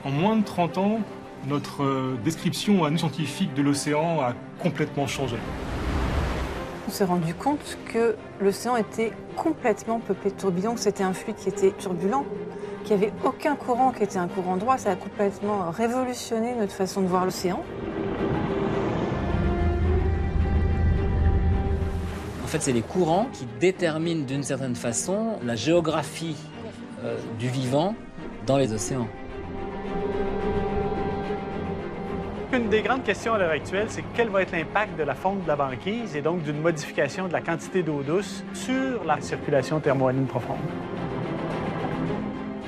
En moins de 30 ans, notre description à nous scientifiques de l'océan a complètement changé. On s'est rendu compte que l'océan était complètement peuplé de tourbillons, que c'était un fluide qui était turbulent, qu'il n'y avait aucun courant qui était un courant droit. Ça a complètement révolutionné notre façon de voir l'océan. En fait, c'est les courants qui déterminent d'une certaine façon la géographie du vivant dans les océans. Une des grandes questions à l'heure actuelle, c'est quel va être l'impact de la fonte de la banquise et donc d'une modification de la quantité d'eau douce sur la circulation thermohaline profonde.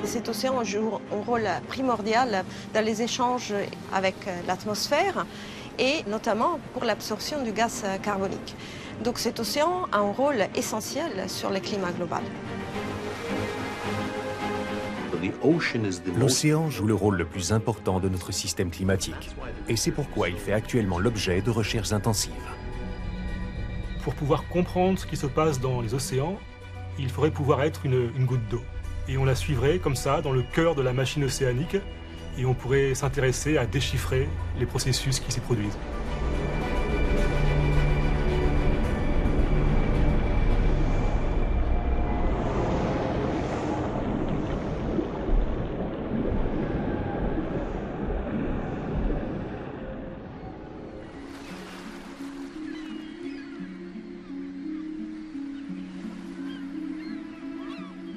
Cet océan joue un rôle primordial dans les échanges avec l'atmosphère et notamment pour l'absorption du gaz carbonique. Donc cet océan a un rôle essentiel sur le climat global. L'océan joue le rôle le plus important de notre système climatique. Et c'est pourquoi il fait actuellement l'objet de recherches intensives. Pour pouvoir comprendre ce qui se passe dans les océans, il faudrait pouvoir être une goutte d'eau. Et on la suivrait comme ça dans le cœur de la machine océanique et on pourrait s'intéresser à déchiffrer les processus qui s'y produisent.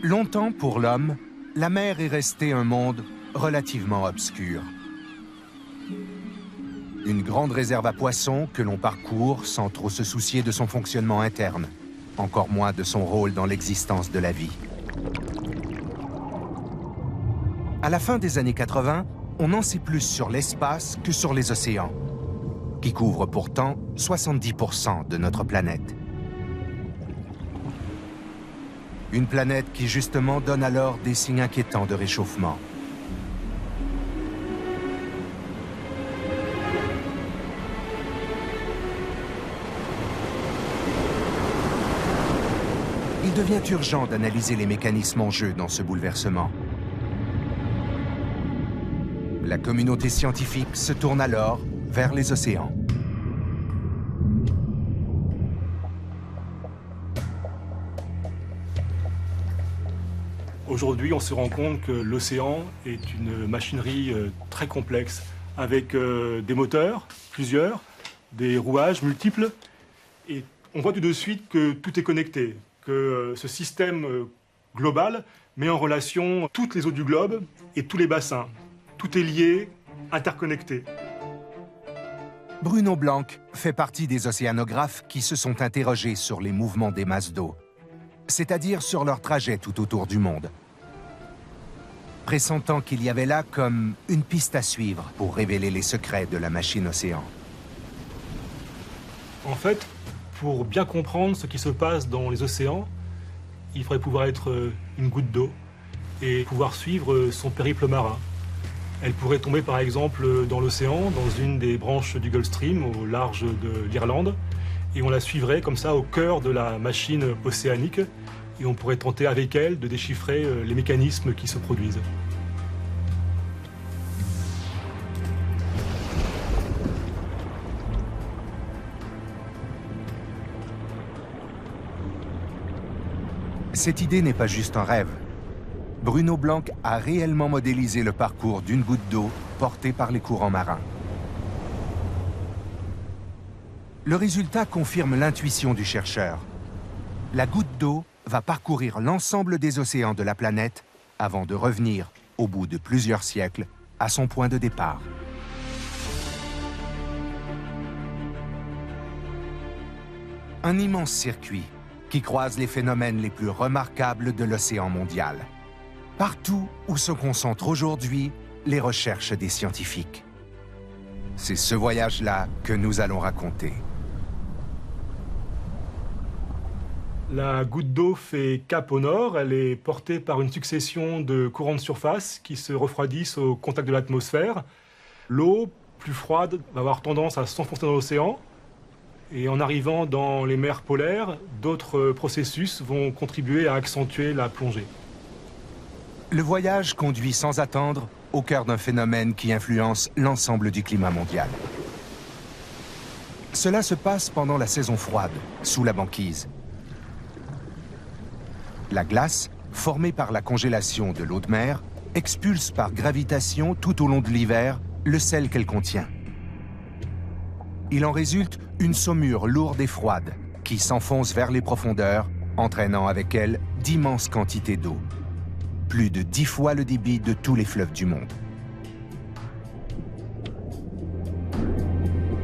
Longtemps pour l'homme, la mer est restée un monde relativement obscur. Une grande réserve à poissons que l'on parcourt sans trop se soucier de son fonctionnement interne, encore moins de son rôle dans l'existence de la vie. À la fin des années 80, on en sait plus sur l'espace que sur les océans, qui couvrent pourtant 70% de notre planète. Une planète qui justement donne alors des signes inquiétants de réchauffement. Il devient urgent d'analyser les mécanismes en jeu dans ce bouleversement. La communauté scientifique se tourne alors vers les océans. Aujourd'hui, on se rend compte que l'océan est une machinerie très complexe, avec des moteurs, plusieurs, des rouages multiples. Et on voit tout de suite que tout est connecté, que ce système global met en relation toutes les eaux du globe et tous les bassins. Tout est lié, interconnecté. Bruno Blanc fait partie des océanographes qui se sont interrogés sur les mouvements des masses d'eau, c'est-à-dire sur leur trajet tout autour du monde. Pressentant qu'il y avait là comme une piste à suivre pour révéler les secrets de la machine océan. En fait, pour bien comprendre ce qui se passe dans les océans, il faudrait pouvoir être une goutte d'eau et pouvoir suivre son périple marin. Elle pourrait tomber par exemple dans l'océan, dans une des branches du Gulf Stream, au large de l'Irlande, et on la suivrait comme ça au cœur de la machine océanique, et on pourrait tenter avec elle de déchiffrer les mécanismes qui se produisent. Cette idée n'est pas juste un rêve. Bruno Blanc a réellement modélisé le parcours d'une goutte d'eau portée par les courants marins. Le résultat confirme l'intuition du chercheur. La goutte d'eau va parcourir l'ensemble des océans de la planète avant de revenir, au bout de plusieurs siècles, à son point de départ. Un immense circuit qui croise les phénomènes les plus remarquables de l'océan mondial. Partout où se concentrent aujourd'hui les recherches des scientifiques. C'est ce voyage-là que nous allons raconter. La goutte d'eau fait cap au nord, elle est portée par une succession de courants de surface qui se refroidissent au contact de l'atmosphère. L'eau, plus froide, va avoir tendance à s'enfoncer dans l'océan. Et en arrivant dans les mers polaires, d'autres processus vont contribuer à accentuer la plongée. Le voyage conduit sans attendre au cœur d'un phénomène qui influence l'ensemble du climat mondial. Cela se passe pendant la saison froide, sous la banquise. La glace, formée par la congélation de l'eau de mer, expulse par gravitation tout au long de l'hiver le sel qu'elle contient. Il en résulte une saumure lourde et froide qui s'enfonce vers les profondeurs, entraînant avec elle d'immenses quantités d'eau. Plus de 10 fois le débit de tous les fleuves du monde.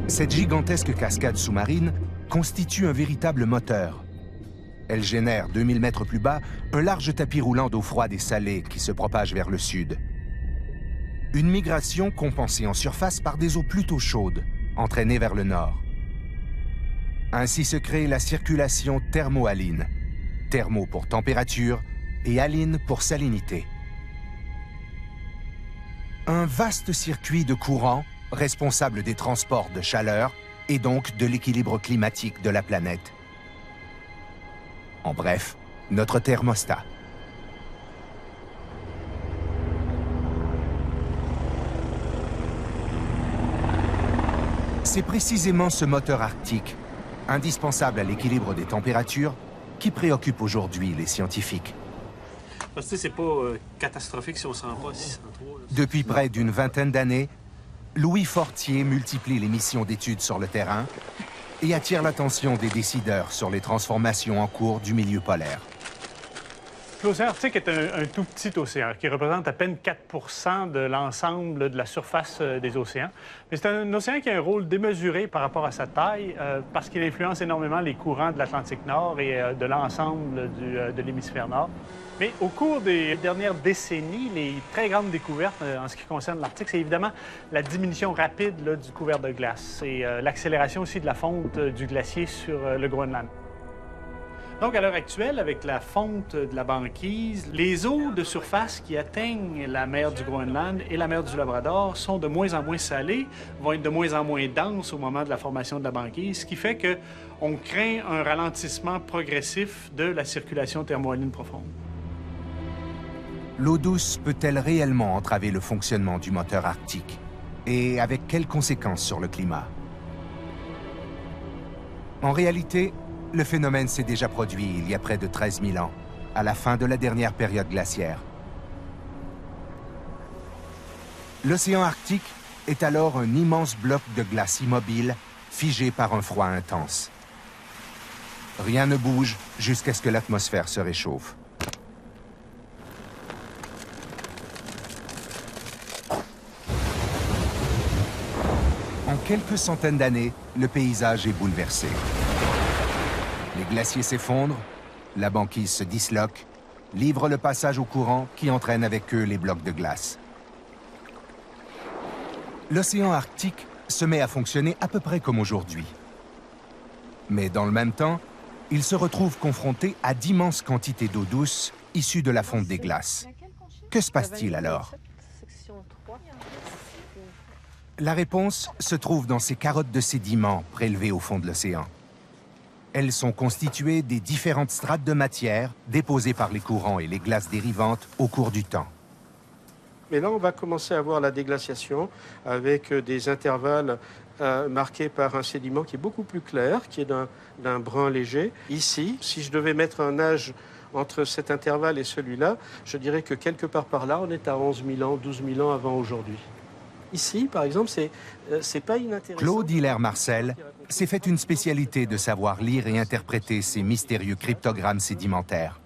Cette gigantesque cascade sous-marine constitue un véritable moteur. Elle génère 2000 mètres plus bas un large tapis roulant d'eau froide et salée qui se propage vers le sud. Une migration compensée en surface par des eaux plutôt chaudes, entraînées vers le nord. Ainsi se crée la circulation thermo-haline. Thermo pour température et haline pour salinité. Un vaste circuit de courant responsable des transports de chaleur et donc de l'équilibre climatique de la planète. En bref, notre thermostat. C'est précisément ce moteur arctique, indispensable à l'équilibre des températures, qui préoccupe aujourd'hui les scientifiques. Parce que c'est pas catastrophique si on s'en va 603. Depuis près d'une vingtaine d'années, Louis Fortier multiplie les missions d'études sur le terrain et attire l'attention des décideurs sur les transformations en cours du milieu polaire. L'océan Arctique est un tout petit océan qui représente à peine 4 % de l'ensemble de la surface des océans. Mais c'est un océan qui a un rôle démesuré par rapport à sa taille parce qu'il influence énormément les courants de l'Atlantique Nord et de l'ensemble de l'hémisphère Nord. Mais au cours des dernières décennies, les très grandes découvertes en ce qui concerne l'Arctique, c'est évidemment la diminution rapide là, du couvert de glace et l'accélération aussi de la fonte du glacier sur le Groenland. Donc, à l'heure actuelle, avec la fonte de la banquise, les eaux de surface qui atteignent la mer du Groenland et la mer du Labrador sont de moins en moins salées, vont être de moins en moins denses au moment de la formation de la banquise, ce qui fait qu'on craint un ralentissement progressif de la circulation thermo-haline profonde. L'eau douce peut-elle réellement entraver le fonctionnement du moteur arctique? Et avec quelles conséquences sur le climat? En réalité, le phénomène s'est déjà produit il y a près de 13 000 ans, à la fin de la dernière période glaciaire. L'océan Arctique est alors un immense bloc de glace immobile, figé par un froid intense. Rien ne bouge jusqu'à ce que l'atmosphère se réchauffe. En quelques centaines d'années, le paysage est bouleversé. Les glaciers s'effondrent, la banquise se disloque, livre le passage au courant qui entraîne avec eux les blocs de glace. L'océan Arctique se met à fonctionner à peu près comme aujourd'hui. Mais dans le même temps, il se retrouve confronté à d'immenses quantités d'eau douce issues de la fonte des glaces. Que se passe-t-il alors? La réponse se trouve dans ces carottes de sédiments prélevées au fond de l'océan. Elles sont constituées des différentes strates de matière déposées par les courants et les glaces dérivantes au cours du temps. Mais là, on va commencer à voir la déglaciation avec des intervalles marqués par un sédiment qui est beaucoup plus clair, qui est d'un brun léger. Ici, si je devais mettre un âge entre cet intervalle et celui-là, je dirais que quelque part par là, on est à 11 000 ans, 12 000 ans avant aujourd'hui. Ici, par exemple, c'est pas inintéressant. Claude Hilaire-Marcel s'est fait une spécialité de savoir lire et interpréter ces mystérieux cryptogrammes sédimentaires.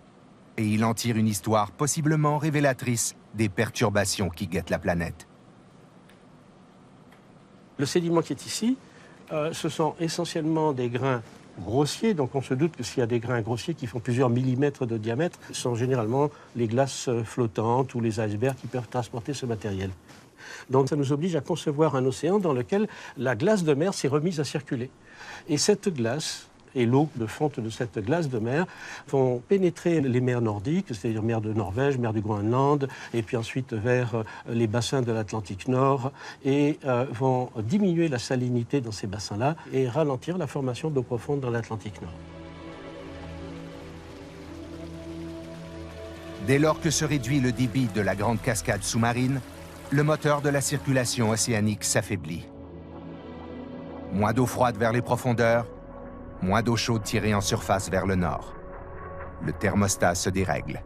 Et il en tire une histoire possiblement révélatrice des perturbations qui guettent la planète. Le sédiment qui est ici, ce sont essentiellement des grains grossiers, donc on se doute que s'il y a des grains grossiers qui font plusieurs millimètres de diamètre, ce sont généralement les glaces flottantes ou les icebergs qui peuvent transporter ce matériel. Donc ça nous oblige à concevoir un océan dans lequel la glace de mer s'est remise à circuler. Et cette glace et l'eau de fonte de cette glace de mer vont pénétrer les mers nordiques, c'est-à-dire mer de Norvège, mer du Groenland, et puis ensuite vers les bassins de l'Atlantique Nord, et vont diminuer la salinité dans ces bassins-là et ralentir la formation d'eau profonde dans l'Atlantique Nord. Dès lors que se réduit le débit de la grande cascade sous-marine, le moteur de la circulation océanique s'affaiblit. Moins d'eau froide vers les profondeurs, moins d'eau chaude tirée en surface vers le nord. Le thermostat se dérègle.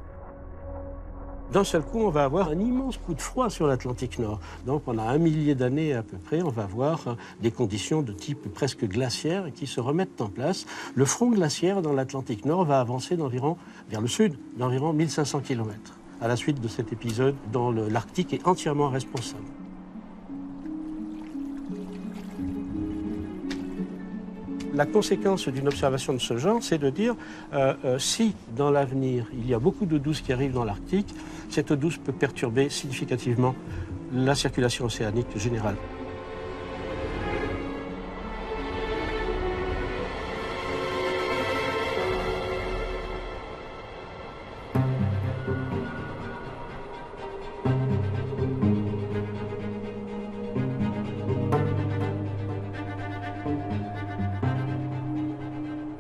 D'un seul coup, on va avoir un immense coup de froid sur l'Atlantique Nord. Donc pendant 1 millier d'années à peu près, on va avoir des conditions de type presque glaciaire qui se remettent en place. Le front glaciaire dans l'Atlantique Nord va avancer d'environ, vers le sud, d'environ 1500 km. À la suite de cet épisode dont l'Arctique est entièrement responsable. La conséquence d'une observation de ce genre, c'est de dire si dans l'avenir il y a beaucoup d'eau douce qui arrive dans l'Arctique, cette eau douce peut perturber significativement la circulation océanique générale.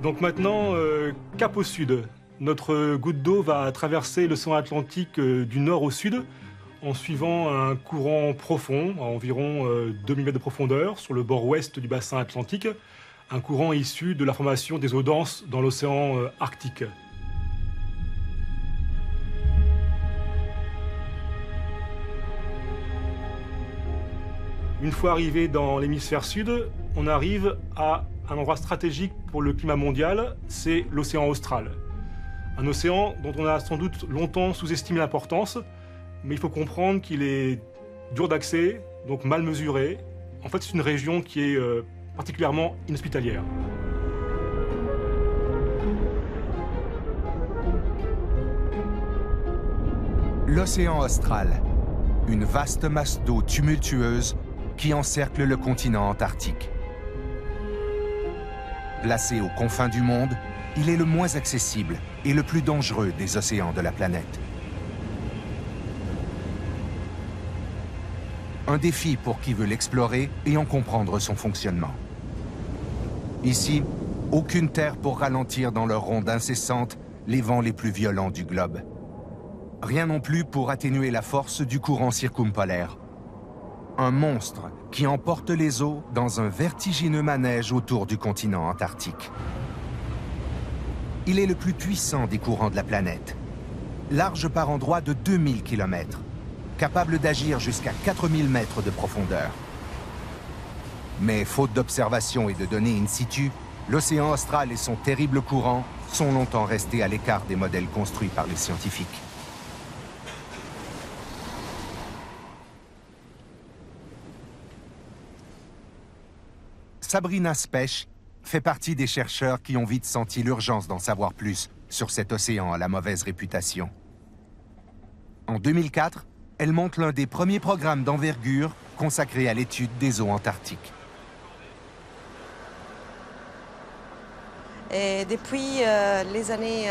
Donc maintenant, cap au sud. Notre goutte d'eau va traverser l'océan Atlantique du nord au sud en suivant un courant profond à environ 2000 mètres de profondeur sur le bord ouest du bassin atlantique, un courant issu de la formation des eaux denses dans l'océan Arctique. Une fois arrivé dans l'hémisphère sud, on arrive à un endroit stratégique pour le climat mondial, c'est l'océan austral. Un océan dont on a sans doute longtemps sous-estimé l'importance, mais il faut comprendre qu'il est dur d'accès, donc mal mesuré. En fait, c'est une région qui est particulièrement inhospitalière. L'océan austral, une vaste masse d'eau tumultueuse qui encercle le continent antarctique. Placé aux confins du monde, il est le moins accessible et le plus dangereux des océans de la planète. Un défi pour qui veut l'explorer et en comprendre son fonctionnement. Ici, aucune terre pour ralentir dans leur ronde incessante les vents les plus violents du globe. Rien non plus pour atténuer la force du courant circumpolaire. Un monstre qui emporte les eaux dans un vertigineux manège autour du continent antarctique. Il est le plus puissant des courants de la planète. Large par endroits de 2000 km, capable d'agir jusqu'à 4000 mètres de profondeur. Mais faute d'observation et de données in situ, l'océan austral et son terrible courant sont longtemps restés à l'écart des modèles construits par les scientifiques. Sabrina Specht fait partie des chercheurs qui ont vite senti l'urgence d'en savoir plus sur cet océan à la mauvaise réputation. En 2004, elle monte l'un des premiers programmes d'envergure consacrés à l'étude des eaux antarctiques. Et depuis les années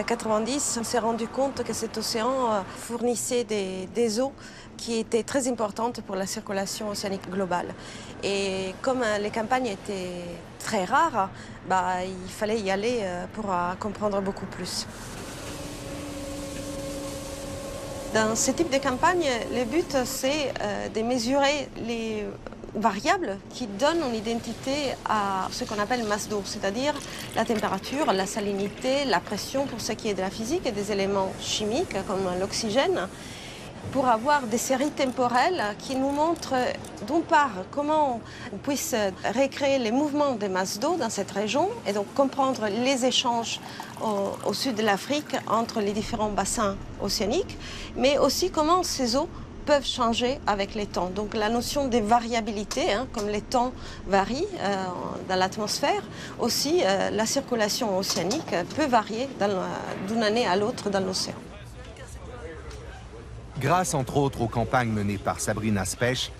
90, on s'est rendu compte que cet océan fournissait des eaux qui étaient très importantes pour la circulation océanique globale. Et comme les campagnes étaient très rares, il fallait y aller pour comprendre beaucoup plus. Dans ce type de campagne, le but, c'est de mesurer les variables qui donnent une identité à ce qu'on appelle masse d'eau, c'est-à-dire la température, la salinité, la pression pour ce qui est de la physique et des éléments chimiques comme l'oxygène, pour avoir des séries temporelles qui nous montrent d'une part comment on puisse recréer les mouvements des masses d'eau dans cette région et donc comprendre les échanges au sud de l'Afrique entre les différents bassins océaniques, mais aussi comment ces eaux peuvent changer avec les temps. Donc la notion des variabilités, comme les temps varient dans l'atmosphère, aussi la circulation océanique peut varier d'une année à l'autre dans l'océan. Grâce entre autres aux campagnes menées par Sabrina Specht,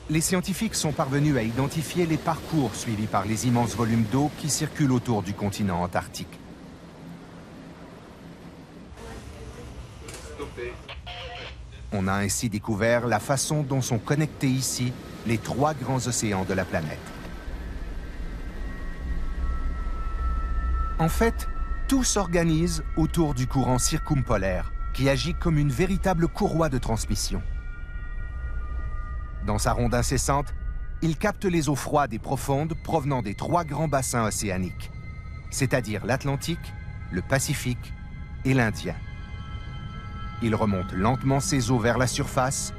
les scientifiques sont parvenus à identifier les parcours suivis par les immenses volumes d'eau qui circulent autour du continent antarctique. On a ainsi découvert la façon dont sont connectés ici les 3 grands océans de la planète. En fait, tout s'organise autour du courant circumpolaire, qui agit comme une véritable courroie de transmission. Dans sa ronde incessante, il capte les eaux froides et profondes provenant des 3 grands bassins océaniques, c'est-à-dire l'Atlantique, le Pacifique et l'Indien. Il remonte lentement ces eaux vers la surface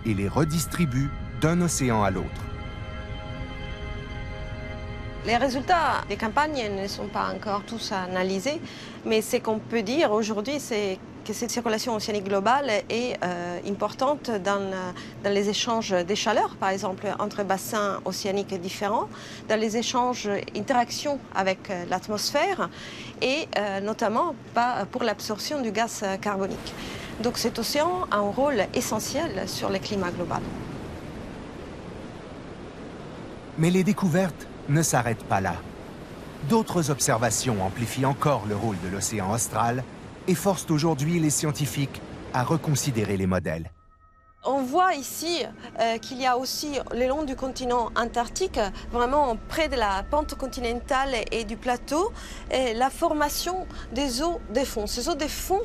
et les redistribue d'un océan à l'autre. Les résultats des campagnes ne sont pas encore tous analysés, mais ce qu'on peut dire aujourd'hui, c'est que cette circulation océanique globale est importante dans les échanges des chaleurs, par exemple, entre bassins océaniques différents, dans les échanges, interactions avec l'atmosphère et notamment pour l'absorption du gaz carbonique. Donc cet océan a un rôle essentiel sur le climat global. Mais les découvertes ne s'arrêtent pas là. D'autres observations amplifient encore le rôle de l'océan austral et forcent aujourd'hui les scientifiques à reconsidérer les modèles. On voit ici qu'il y a aussi le long du continent antarctique, vraiment près de la pente continentale et du plateau, la formation des eaux de fond. Ces eaux de fond,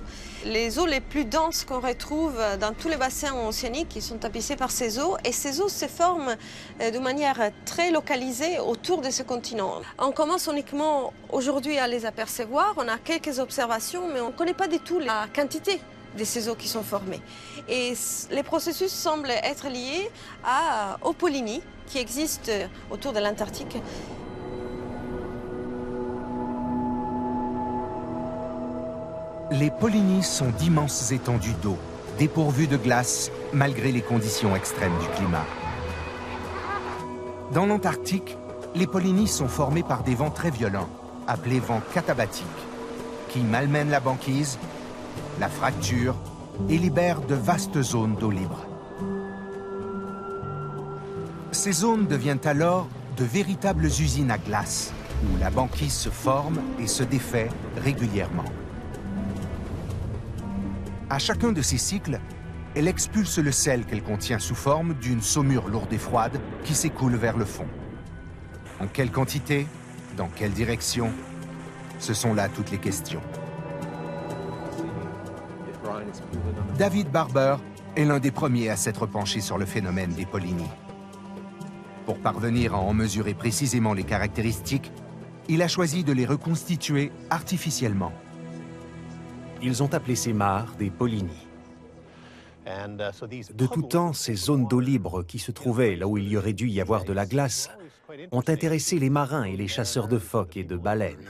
les eaux les plus denses qu'on retrouve dans tous les bassins océaniques qui sont tapissés par ces eaux, et ces eaux se forment de manière très localisée autour de ce continent. On commence uniquement aujourd'hui à les apercevoir, on a quelques observations, mais on ne connaît pas du tout la quantité de ces eaux qui sont formées. Et les processus semblent être liés aux polynies qui existent autour de l'Antarctique. Les polynies sont d'immenses étendues d'eau, dépourvues de glace malgré les conditions extrêmes du climat. Dans l'Antarctique, les polynies sont formées par des vents très violents, appelés vents catabatiques, qui malmènent la banquise, la fracture et libère de vastes zones d'eau libre. Ces zones deviennent alors de véritables usines à glace, où la banquise se forme et se défait régulièrement. À chacun de ces cycles, elle expulse le sel qu'elle contient sous forme d'une saumure lourde et froide qui s'écoule vers le fond. En quelle quantité? Dans quelle direction? Ce sont là toutes les questions. David Barber est l'un des premiers à s'être penché sur le phénomène des polynies. Pour parvenir à en mesurer précisément les caractéristiques, il a choisi de les reconstituer artificiellement. Ils ont appelé ces mares des polynies. De tout temps, ces zones d'eau libre qui se trouvaient là où il y aurait dû y avoir de la glace ont intéressé les marins et les chasseurs de phoques et de baleines.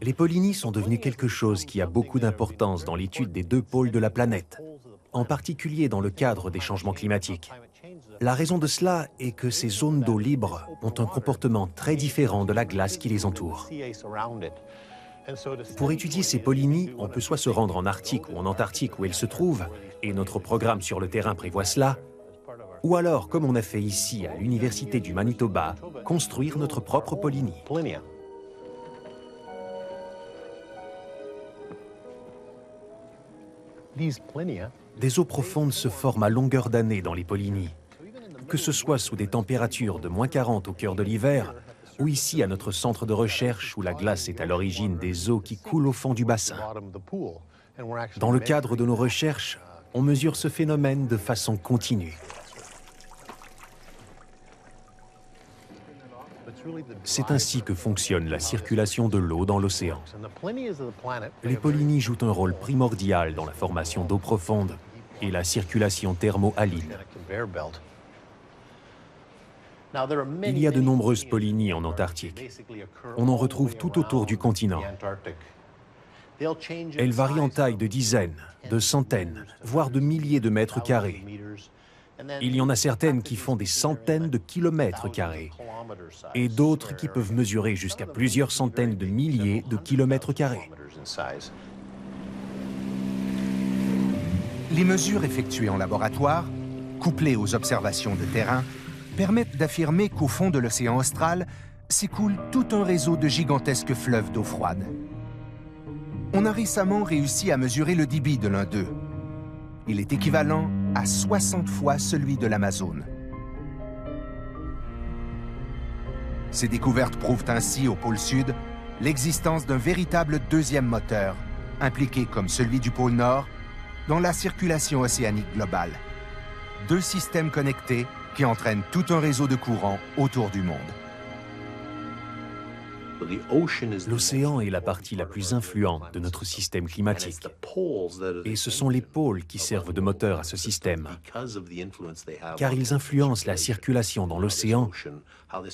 Les polynies sont devenues quelque chose qui a beaucoup d'importance dans l'étude des 2 pôles de la planète, en particulier dans le cadre des changements climatiques. La raison de cela est que ces zones d'eau libre ont un comportement très différent de la glace qui les entoure. Pour étudier ces polynies, on peut soit se rendre en Arctique ou en Antarctique où elles se trouvent, et notre programme sur le terrain prévoit cela, ou alors, comme on a fait ici à l'Université du Manitoba, construire notre propre polynie. Des eaux profondes se forment à longueur d'année dans les polynies, que ce soit sous des températures de -40 au cœur de l'hiver, ou ici à notre centre de recherche où la glace est à l'origine des eaux qui coulent au fond du bassin. Dans le cadre de nos recherches, on mesure ce phénomène de façon continue. C'est ainsi que fonctionne la circulation de l'eau dans l'océan. Les polynies jouent un rôle primordial dans la formation d'eau profonde et la circulation thermo-haline. Il y a de nombreuses polynies en Antarctique. On en retrouve tout autour du continent. Elles varient en taille de dizaines, de centaines, voire de milliers de mètres carrés. Il y en a certaines qui font des centaines de kilomètres carrés et d'autres qui peuvent mesurer jusqu'à plusieurs centaines de milliers de kilomètres carrés. Les mesures effectuées en laboratoire, couplées aux observations de terrain, permettent d'affirmer qu'au fond de l'océan austral s'écoule tout un réseau de gigantesques fleuves d'eau froide. On a récemment réussi à mesurer le débit de l'un d'eux. Il est équivalent à 60 fois celui de l'Amazone. Ces découvertes prouvent ainsi au pôle Sud l'existence d'un véritable deuxième moteur, impliqué comme celui du pôle Nord, dans la circulation océanique globale. 2 systèmes connectés qui entraînent tout un réseau de courant autour du monde. L'océan est la partie la plus influente de notre système climatique. Et ce sont les pôles qui servent de moteur à ce système, car ils influencent la circulation dans l'océan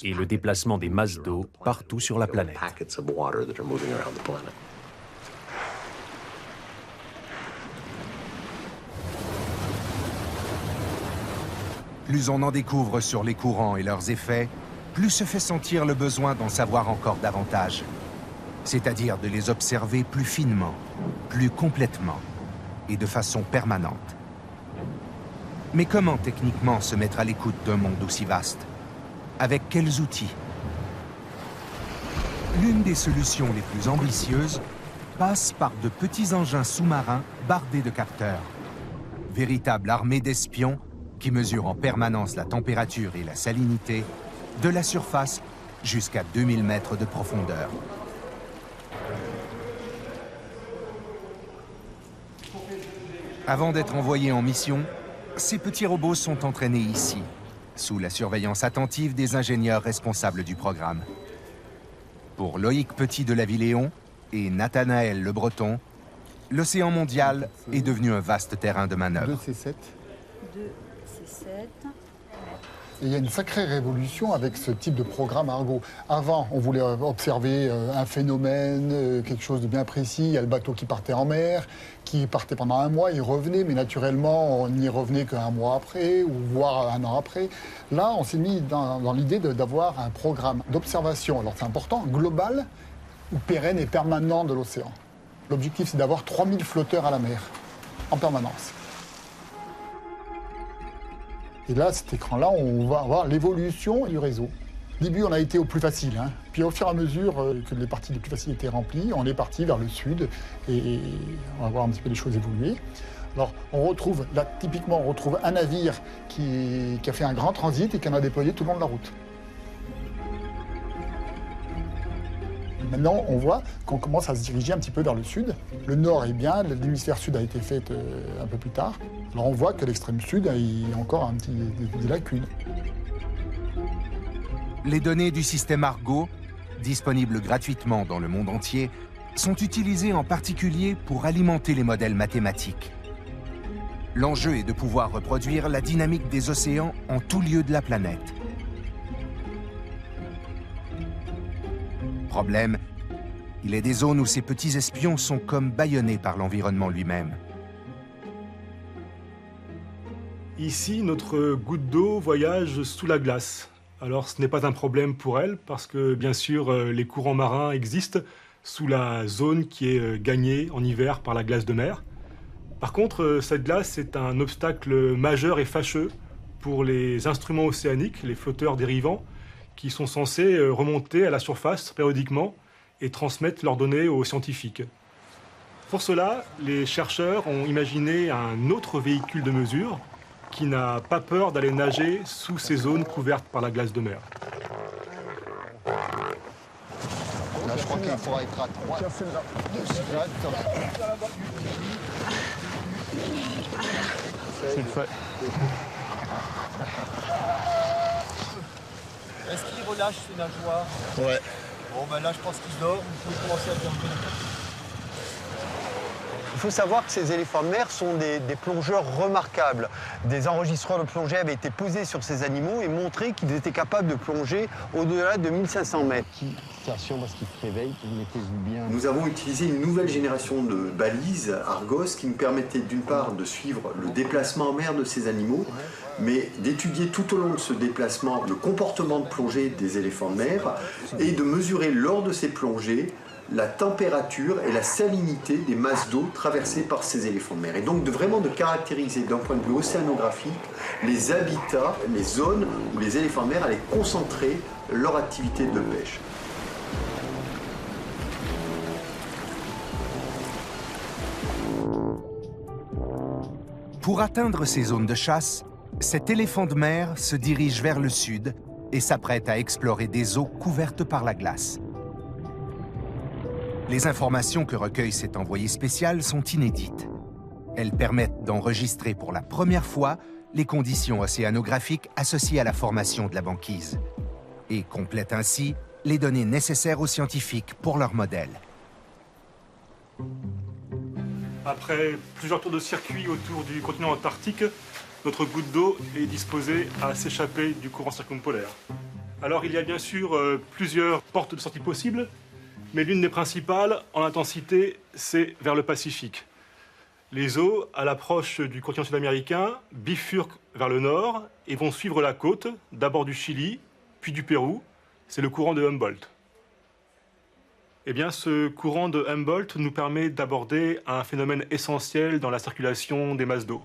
et le déplacement des masses d'eau partout sur la planète. Plus on en découvre sur les courants et leurs effets, plus se fait sentir le besoin d'en savoir encore davantage, c'est-à-dire de les observer plus finement, plus complètement et de façon permanente. Mais comment techniquement se mettre à l'écoute d'un monde aussi vaste? Avec quels outils? L'une des solutions les plus ambitieuses passe par de petits engins sous-marins bardés de capteurs, véritable armée d'espions qui mesurent en permanence la température et la salinité de la surface jusqu'à 2000 mètres de profondeur. Avant d'être envoyés en mission, ces petits robots sont entraînés ici, sous la surveillance attentive des ingénieurs responsables du programme. Pour Loïc Petit de la Villéon et Nathanaël Le Breton, l'océan mondial est devenu un vaste terrain de manœuvre. 2C7. Et il y a une sacrée révolution avec ce type de programme Argo. Avant, on voulait observer un phénomène, quelque chose de bien précis. Il y a le bateau qui partait en mer, qui partait pendant un mois, il revenait, mais naturellement, on n'y revenait qu'un mois après, ou voire un an après. Là, on s'est mis dans l'idée d'avoir un programme d'observation, alors c'est important, global, ou pérenne et permanent de l'océan. L'objectif, c'est d'avoir 3000 flotteurs à la mer, en permanence. Et là, cet écran-là, on va voir l'évolution du réseau. Au début, on a été au plus facile. Puis au fur et à mesure que les parties les plus faciles étaient remplies, on est parti vers le sud et on va voir un petit peu les choses évoluer. Alors, on retrouve, là, typiquement, on retrouve un navire qui a fait un grand transit et qui en a déployé tout le long de la route. Maintenant, on voit qu'on commence à se diriger un petit peu vers le sud. Le nord est bien, l'hémisphère sud a été fait un peu plus tard. Alors on voit que l'extrême sud, il y a encore des lacunes. Les données du système Argo, disponibles gratuitement dans le monde entier, sont utilisées en particulier pour alimenter les modèles mathématiques. L'enjeu est de pouvoir reproduire la dynamique des océans en tout lieu de la planète. Problème, il est des zones où ces petits espions sont comme bâillonnés par l'environnement lui-même. Ici, notre goutte d'eau voyage sous la glace. Alors ce n'est pas un problème pour elle, parce que bien sûr, les courants marins existent sous la zone qui est gagnée en hiver par la glace de mer. Par contre, cette glace est un obstacle majeur et fâcheux pour les instruments océaniques, les flotteurs dérivants, qui sont censés remonter à la surface périodiquement et transmettre leurs données aux scientifiques. Pour cela, les chercheurs ont imaginé un autre véhicule de mesure qui n'a pas peur d'aller nager sous ces zones couvertes par la glace de mer. Là, je crois qu'il faudra être à 3. C'est le fait. Est-ce qu'il relâche ses nageoires? Ouais. Bon, ben là, je pense qu'il dort. Il faut commencer à dormir. Il faut savoir que ces éléphants de mer sont des plongeurs remarquables. Des enregistreurs de plongée avaient été posés sur ces animaux et montré qu'ils étaient capables de plonger au-delà de 1500 mètres. Attention parce qu'ils se réveillent, mettez-vous bien. Nous avons utilisé une nouvelle génération de balises Argos qui nous permettait d'une part de suivre le déplacement en mer de ces animaux, mais d'étudier tout au long de ce déplacement le comportement de plongée des éléphants de mer et de mesurer lors de ces plongées la température et la salinité des masses d'eau traversées par ces éléphants de mer. Et donc vraiment de caractériser d'un point de vue océanographique les habitats, les zones où les éléphants de mer allaient concentrer leur activité de pêche. Pour atteindre ces zones de chasse, cet éléphant de mer se dirige vers le sud et s'apprête à explorer des eaux couvertes par la glace. Les informations que recueille cet envoyé spécial sont inédites. Elles permettent d'enregistrer pour la première fois les conditions océanographiques associées à la formation de la banquise et complète ainsi les données nécessaires aux scientifiques pour leur modèle. Après plusieurs tours de circuit autour du continent antarctique, notre goutte d'eau est disposée à s'échapper du courant circumpolaire. Alors il y a bien sûr plusieurs portes de sortie possibles, mais l'une des principales en intensité, c'est vers le Pacifique. Les eaux, à l'approche du continent sud-américain, bifurquent vers le nord et vont suivre la côte, d'abord du Chili, puis du Pérou. C'est le courant de Humboldt. Eh bien, ce courant de Humboldt nous permet d'aborder un phénomène essentiel dans la circulation des masses d'eau.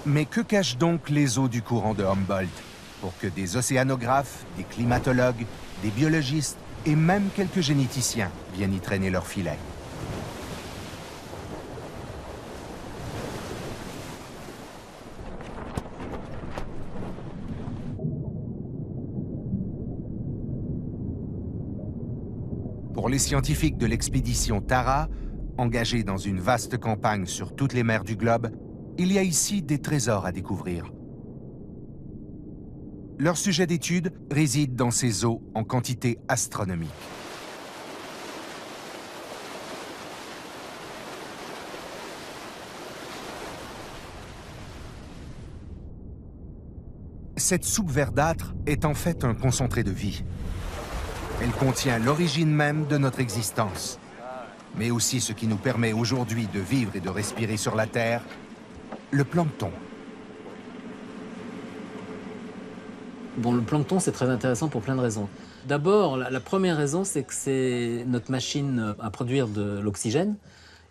Mais que cachent donc les eaux du courant de Humboldt pour que des océanographes, des climatologues, des biologistes et même quelques généticiens viennent y traîner leurs filets? Pour les scientifiques de l'expédition Tara, engagés dans une vaste campagne sur toutes les mers du globe, il y a ici des trésors à découvrir. Leur sujet d'étude réside dans ces eaux en quantité astronomique. Cette soupe verdâtre est en fait un concentré de vie. Elle contient l'origine même de notre existence, mais aussi ce qui nous permet aujourd'hui de vivre et de respirer sur la Terre, le plancton. Bon, le plancton, c'est très intéressant pour plein de raisons. D'abord, la première raison, c'est que c'est notre machine à produire de l'oxygène.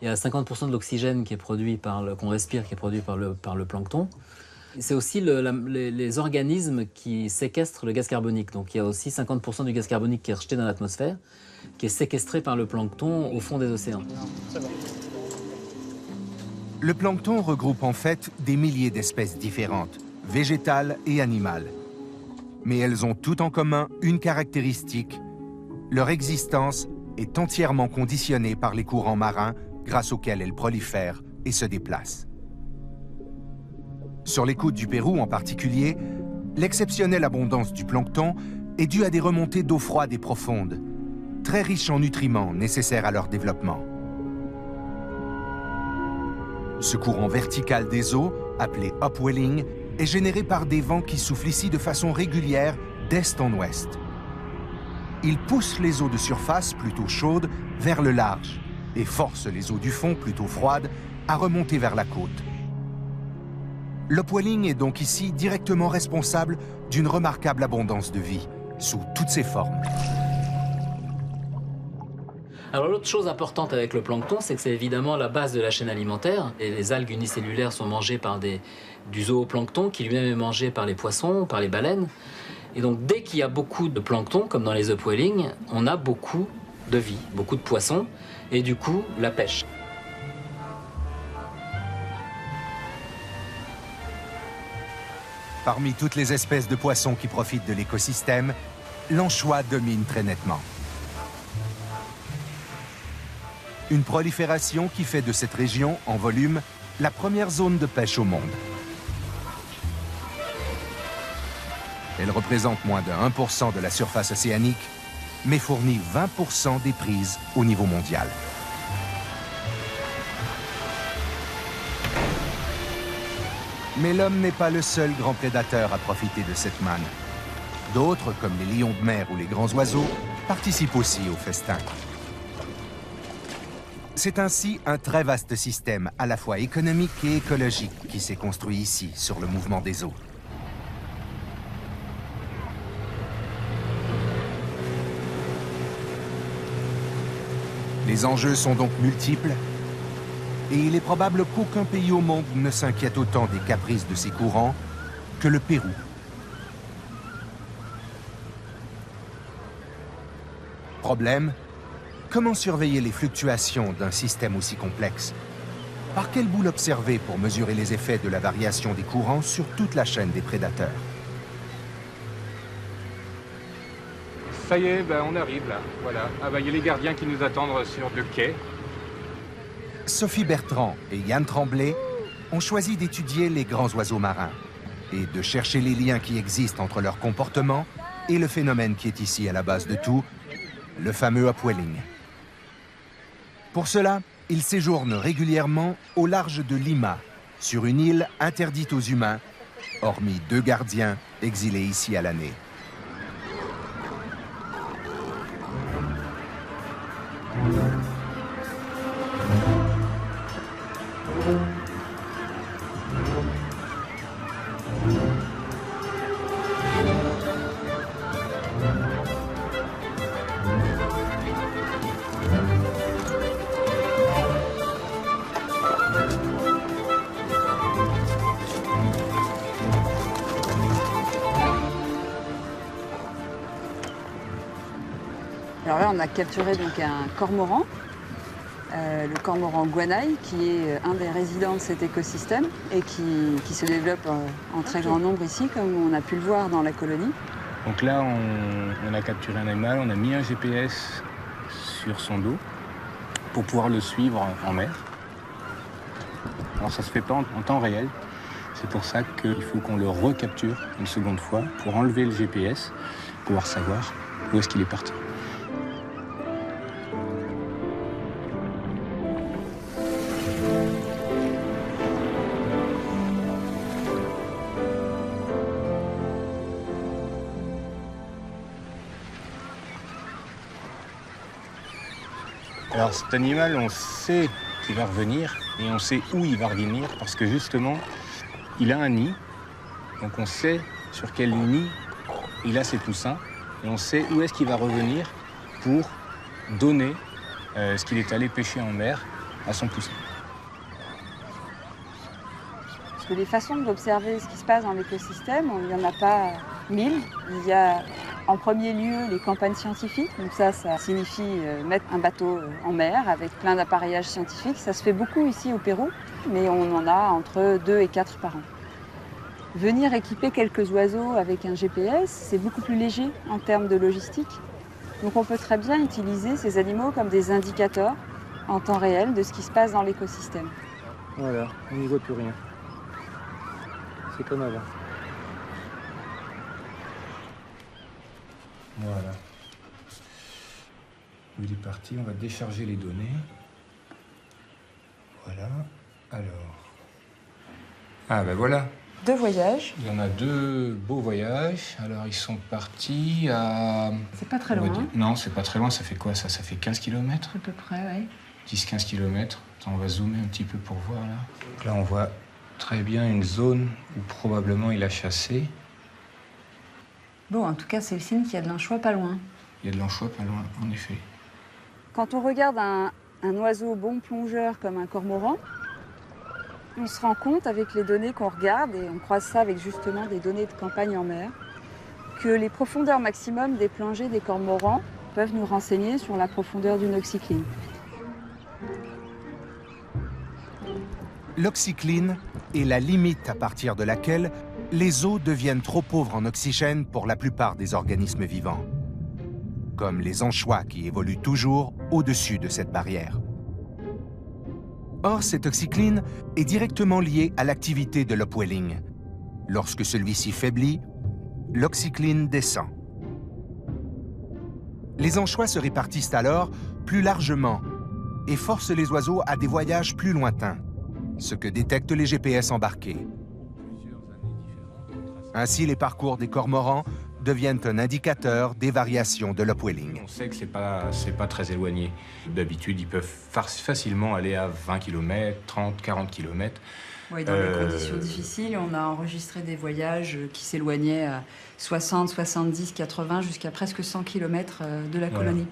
Il y a 50% de l'oxygène qui est produit qu'on respire, qui est produit par le plancton. C'est aussi les organismes qui séquestrent le gaz carbonique. Donc il y a aussi 50% du gaz carbonique qui est rejeté dans l'atmosphère, qui est séquestré par le plancton au fond des océans. Le plancton regroupe en fait des milliers d'espèces différentes, végétales et animales. Mais elles ont toutes en commun une caractéristique. Leur existence est entièrement conditionnée par les courants marins grâce auxquels elles prolifèrent et se déplacent. Sur les côtes du Pérou en particulier, l'exceptionnelle abondance du plancton est due à des remontées d'eau froide et profonde, très riches en nutriments nécessaires à leur développement. Ce courant vertical des eaux, appelé upwelling, est généré par des vents qui soufflent ici de façon régulière d'est en ouest. Il pousse les eaux de surface, plutôt chaudes, vers le large et force les eaux du fond, plutôt froides, à remonter vers la côte. L'upwelling est donc ici directement responsable d'une remarquable abondance de vie, sous toutes ses formes. Alors l'autre chose importante avec le plancton, c'est que c'est évidemment la base de la chaîne alimentaire. Et les algues unicellulaires sont mangées par du zooplancton, qui lui-même est mangé par les poissons, par les baleines. Et donc dès qu'il y a beaucoup de plancton, comme dans les upwellings, on a beaucoup de vie, beaucoup de poissons, et du coup la pêche. Parmi toutes les espèces de poissons qui profitent de l'écosystème, l'anchois domine très nettement. Une prolifération qui fait de cette région, en volume, la première zone de pêche au monde. Elle représente moins de 1% de la surface océanique, mais fournit 20% des prises au niveau mondial. Mais l'homme n'est pas le seul grand prédateur à profiter de cette manne. D'autres, comme les lions de mer ou les grands oiseaux, participent aussi au festin. C'est ainsi un très vaste système, à la fois économique et écologique, qui s'est construit ici, sur le mouvement des eaux. Les enjeux sont donc multiples, et il est probable qu'aucun pays au monde ne s'inquiète autant des caprices de ces courants que le Pérou. Problème, comment surveiller les fluctuations d'un système aussi complexe? Par quelle boule observer pour mesurer les effets de la variation des courants sur toute la chaîne des prédateurs? Ça y est, on arrive là, voilà. Ah il y a les gardiens qui nous attendent sur le quai. Sophie Bertrand et Yann Tremblay ont choisi d'étudier les grands oiseaux marins et de chercher les liens qui existent entre leur comportement et le phénomène qui est ici à la base de tout, le fameux upwelling. Pour cela, ils séjournent régulièrement au large de Lima, sur une île interdite aux humains, hormis 2 gardiens exilés ici à l'année. Alors là, on a capturé donc un cormoran, le cormoran guanaï, qui est un des résidents de cet écosystème et qui se développe en très grand nombre ici, comme on a pu le voir dans la colonie. Donc là, on a capturé un animal, on a mis un GPS sur son dos pour pouvoir le suivre en mer. Alors ça se fait pas en temps réel, c'est pour ça qu'il faut qu'on le recapture une seconde fois pour enlever le GPS, pour pouvoir savoir où est-ce qu'il est parti. Alors cet animal, on sait qu'il va revenir et on sait où il va revenir parce que justement, il a un nid. Donc on sait sur quel nid il a ses poussins et on sait où est-ce qu'il va revenir pour donner ce qu'il est allé pêcher en mer à son poussin. Parce que les façons d'observer ce qui se passe dans l'écosystème, il n'y en a pas 1000. Il y a en premier lieu les campagnes scientifiques. Donc ça signifie mettre un bateau en mer avec plein d'appareillages scientifiques. Ça se fait beaucoup ici au Pérou, mais on en a entre 2 et 4 par an. Venir équiper quelques oiseaux avec un GPS, c'est beaucoup plus léger en termes de logistique. Donc on peut très bien utiliser ces animaux comme des indicateurs en temps réel de ce qui se passe dans l'écosystème. Voilà, on n'y voit plus rien. C'est comme avant. Voilà. Il est parti, on va décharger les données. Voilà. Alors. Ah ben voilà. 2 voyages. Il y en a 2 beaux voyages. Alors ils sont partis à... C'est pas très loin. Non, c'est pas très loin. Ça fait quoi ça? Ça fait 15 km? À peu près, oui. 10-15 km. Attends, on va zoomer un petit peu pour voir là. Donc là on voit très bien une zone où probablement il a chassé. Bon, en tout cas, c'est le signe qu'il y a de l'anchois pas loin. Il y a de l'anchois pas loin, en effet. Quand on regarde un oiseau bon plongeur comme un cormoran, on se rend compte avec les données qu'on regarde, et on croise ça avec justement des données de campagne en mer, que les profondeurs maximum des plongées des cormorans peuvent nous renseigner sur la profondeur d'une oxycline. L'oxycline est la limite à partir de laquelle les eaux deviennent trop pauvres en oxygène pour la plupart des organismes vivants, comme les anchois qui évoluent toujours au-dessus de cette barrière. Or, cette oxycline est directement liée à l'activité de l'upwelling. Lorsque celui-ci faiblit, l'oxycline descend. Les anchois se répartissent alors plus largement et forcent les oiseaux à des voyages plus lointains, ce que détectent les GPS embarqués. Ainsi, les parcours des cormorans deviennent un indicateur des variations de l'upwelling. On sait que c'est pas très éloigné. D'habitude, ils peuvent facilement aller à 20 km, 30, 40 km. Oui, dans des conditions difficiles, on a enregistré des voyages qui s'éloignaient à 60, 70, 80, jusqu'à presque 100 km de la colonie.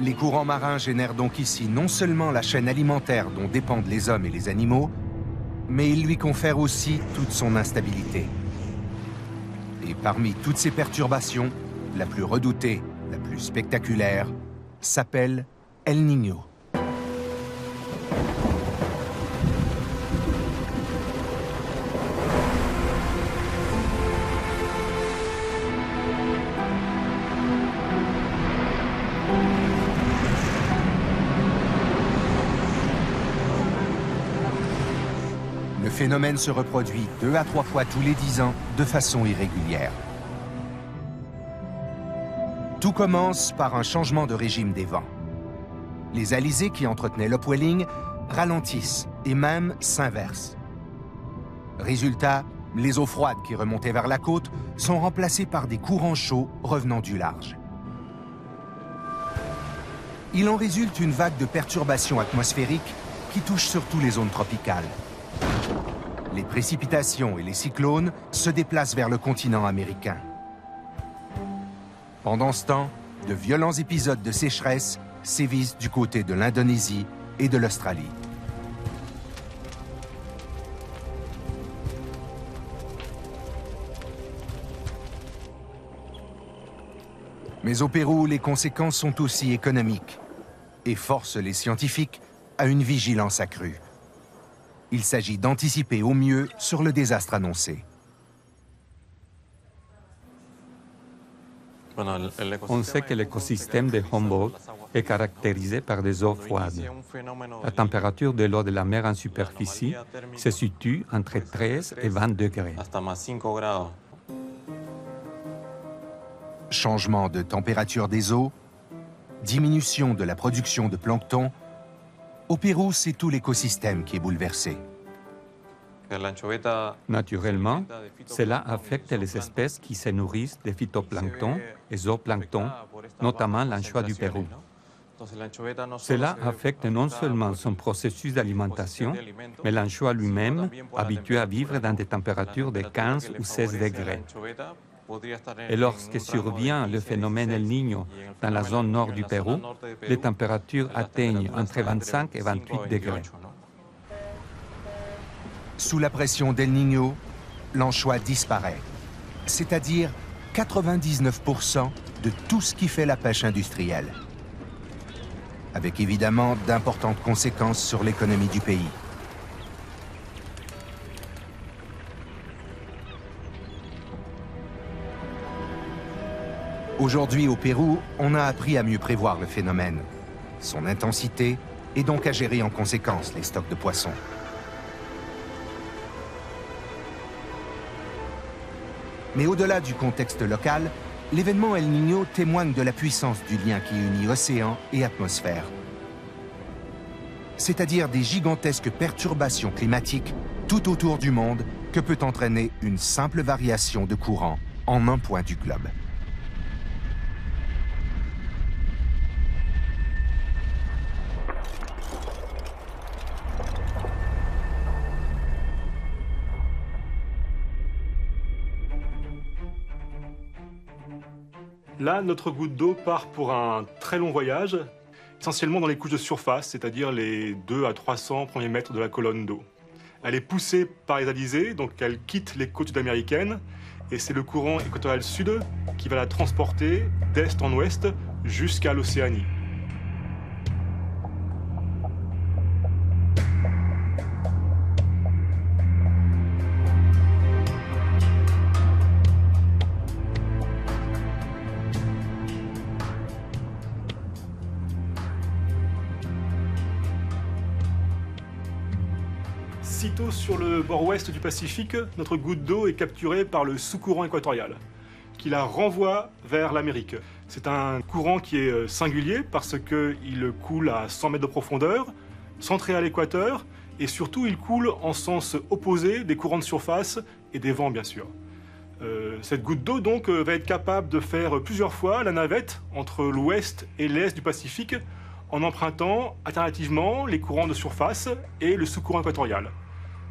Les courants marins génèrent donc ici non seulement la chaîne alimentaire dont dépendent les hommes et les animaux, mais ils lui confèrent aussi toute son instabilité. Et parmi toutes ces perturbations, la plus redoutée, la plus spectaculaire, s'appelle El Niño. phénomène se reproduit 2 à 3 fois tous les 10 ans de façon irrégulière. Tout commence par un changement de régime des vents. Les alizés qui entretenaient l'upwelling ralentissent et même s'inversent. Résultat, les eaux froides qui remontaient vers la côte sont remplacées par des courants chauds revenant du large. Il en résulte une vague de perturbations atmosphériques qui touche surtout les zones tropicales. Les précipitations et les cyclones se déplacent vers le continent américain. Pendant ce temps, de violents épisodes de sécheresse sévissent du côté de l'Indonésie et de l'Australie. Mais au Pérou, les conséquences sont aussi économiques et forcent les scientifiques à une vigilance accrue. Il s'agit d'anticiper au mieux sur le désastre annoncé. On sait que l'écosystème de Humboldt est caractérisé par des eaux froides. La température de l'eau de la mer en superficie se situe entre 13 et 20 degrés. Changement de température des eaux, diminution de la production de plancton. Au Pérou, c'est tout l'écosystème qui est bouleversé. Naturellement, cela affecte les espèces qui se nourrissent de phytoplancton et zooplancton, notamment l'anchois du Pérou. Cela affecte non seulement son processus d'alimentation, mais l'anchois lui-même, habitué à vivre dans des températures de 15 ou 16 degrés. Et lorsque survient le phénomène El Niño dans la zone nord du Pérou, les températures atteignent entre 25 et 28 degrés. Sous la pression d'El Niño, l'anchois disparaît, c'est-à-dire 99% de tout ce qui fait la pêche industrielle, avec évidemment d'importantes conséquences sur l'économie du pays. Aujourd'hui, au Pérou, on a appris à mieux prévoir le phénomène, son intensité, et donc à gérer en conséquence les stocks de poissons. Mais au-delà du contexte local, l'événement El Niño témoigne de la puissance du lien qui unit océan et atmosphère. C'est-à-dire des gigantesques perturbations climatiques tout autour du monde que peut entraîner une simple variation de courant en un point du globe. Là, notre goutte d'eau part pour un très long voyage, essentiellement dans les couches de surface, c'est-à-dire les 2 à 300 premiers mètres de la colonne d'eau. Elle est poussée par les alizés, donc elle quitte les côtes sud-américaines, et c'est le courant équatorial sud qui va la transporter d'est en ouest jusqu'à l'Océanie. Sitôt sur le bord ouest du Pacifique, notre goutte d'eau est capturée par le sous-courant équatorial, qui la renvoie vers l'Amérique. C'est un courant qui est singulier parce qu'il coule à 100 mètres de profondeur, centré à l'équateur, et surtout il coule en sens opposé des courants de surface et des vents, bien sûr. Cette goutte d'eau donc va être capable de faire plusieurs fois la navette entre l'ouest et l'est du Pacifique en empruntant alternativement les courants de surface et le sous-courant équatorial.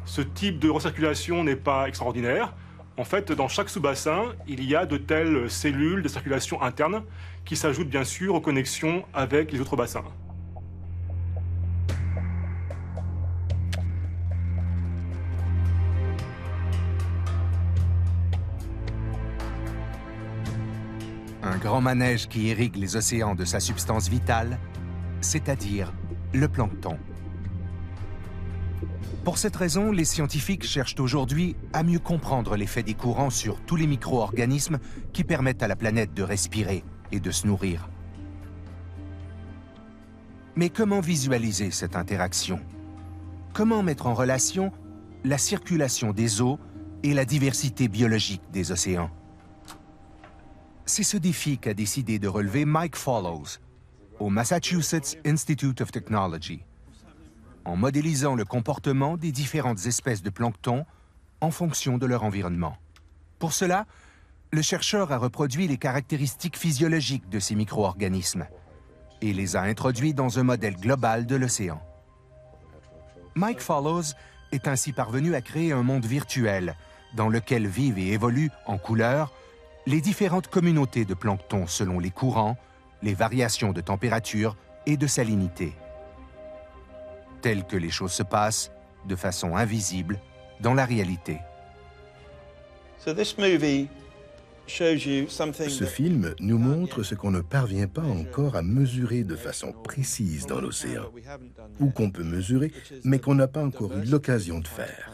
Ce type de recirculation n'est pas extraordinaire. En fait, dans chaque sous-bassin, il y a de telles cellules de circulation interne qui s'ajoutent bien sûr aux connexions avec les autres bassins. Un grand manège qui irrigue les océans de sa substance vitale, c'est-à-dire le plancton. Pour cette raison, les scientifiques cherchent aujourd'hui à mieux comprendre l'effet des courants sur tous les micro-organismes qui permettent à la planète de respirer et de se nourrir. Mais comment visualiser cette interaction? Comment mettre en relation la circulation des eaux et la diversité biologique des océans. C'est ce défi qu'a décidé de relever Mike Follows au Massachusetts Institute of Technology, en modélisant le comportement des différentes espèces de plancton en fonction de leur environnement. Pour cela, le chercheur a reproduit les caractéristiques physiologiques de ces micro-organismes et les a introduits dans un modèle global de l'océan. Mike Follows est ainsi parvenu à créer un monde virtuel dans lequel vivent et évoluent en couleurs les différentes communautés de plancton selon les courants, les variations de température et de salinité. Telles que les choses se passent de façon invisible dans la réalité. Ce film nous montre ce qu'on ne parvient pas encore à mesurer de façon précise dans l'océan, ou qu'on peut mesurer, mais qu'on n'a pas encore eu l'occasion de faire.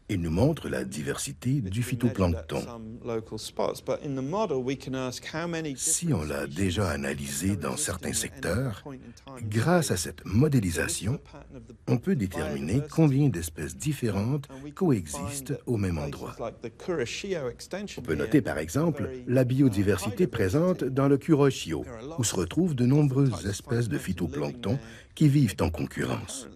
Il nous montre la diversité du phytoplancton. Si on l'a déjà analysé dans certains secteurs, grâce à cette modélisation, on peut déterminer combien d'espèces différentes coexistent au même endroit. On peut noter par exemple la biodiversité présente dans le Kuroshio, où se retrouvent de nombreuses espèces de phytoplancton qui vivent en concurrence.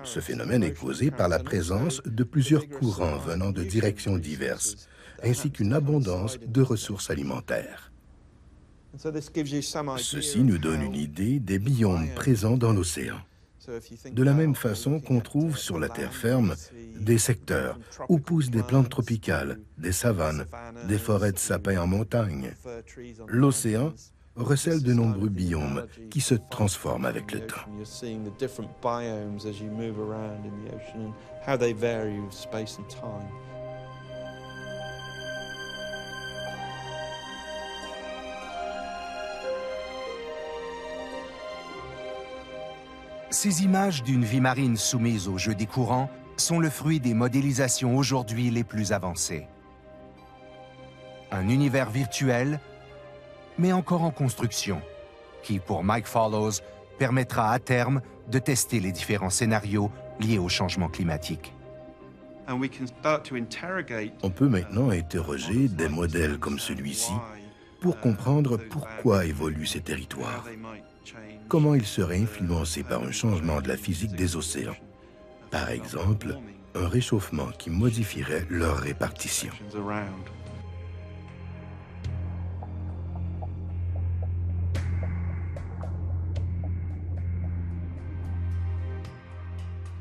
Ce phénomène est causé par la présence de plusieurs courants venant de directions diverses, ainsi qu'une abondance de ressources alimentaires. Ceci nous donne une idée des biomes présents dans l'océan. De la même façon qu'on trouve sur la terre ferme des secteurs où poussent des plantes tropicales, des savanes, des forêts de sapins en montagne. L'océan recèle de nombreux biomes qui se transforment avec le temps. Ces images d'une vie marine soumise au jeu des courants sont le fruit des modélisations aujourd'hui les plus avancées. Un univers virtuel, mais encore en construction, qui, pour Mike Follows, permettra à terme de tester les différents scénarios liés au changement climatique. On peut maintenant interroger des modèles comme celui-ci pour comprendre pourquoi évoluent ces territoires, comment ils seraient influencés par un changement de la physique des océans, par exemple, un réchauffement qui modifierait leur répartition.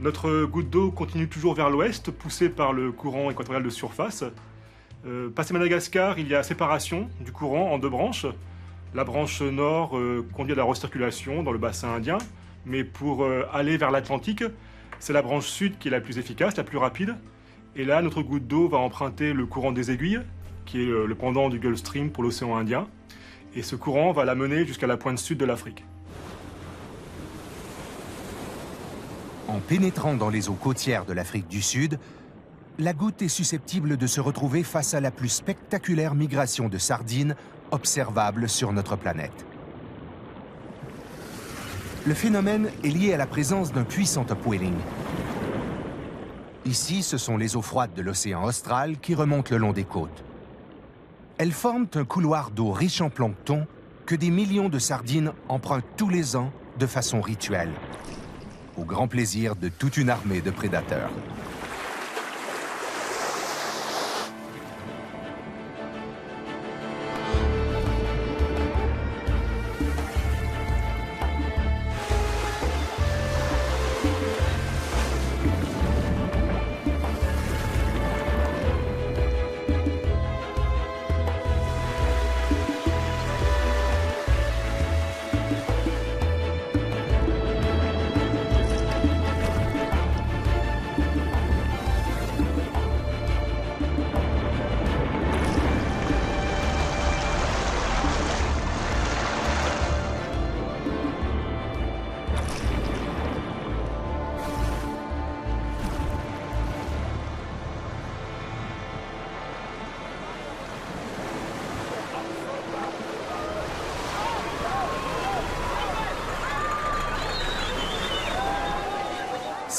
Notre goutte d'eau continue toujours vers l'ouest, poussée par le courant équatorial de surface. Passé Madagascar, il y a séparation du courant en deux branches. La branche nord conduit à la recirculation dans le bassin indien, mais pour aller vers l'Atlantique, c'est la branche sud qui est la plus efficace, la plus rapide. Et là, notre goutte d'eau va emprunter le courant des aiguilles, qui est le pendant du Gulf Stream pour l'océan Indien. Et ce courant va la mener jusqu'à la pointe sud de l'Afrique. En pénétrant dans les eaux côtières de l'Afrique du Sud, la goutte est susceptible de se retrouver face à la plus spectaculaire migration de sardines observable sur notre planète. Le phénomène est lié à la présence d'un puissant upwelling. Ici, ce sont les eaux froides de l'océan austral qui remontent le long des côtes. Elles forment un couloir d'eau riche en plancton que des millions de sardines empruntent tous les ans de façon rituelle, au grand plaisir de toute une armée de prédateurs.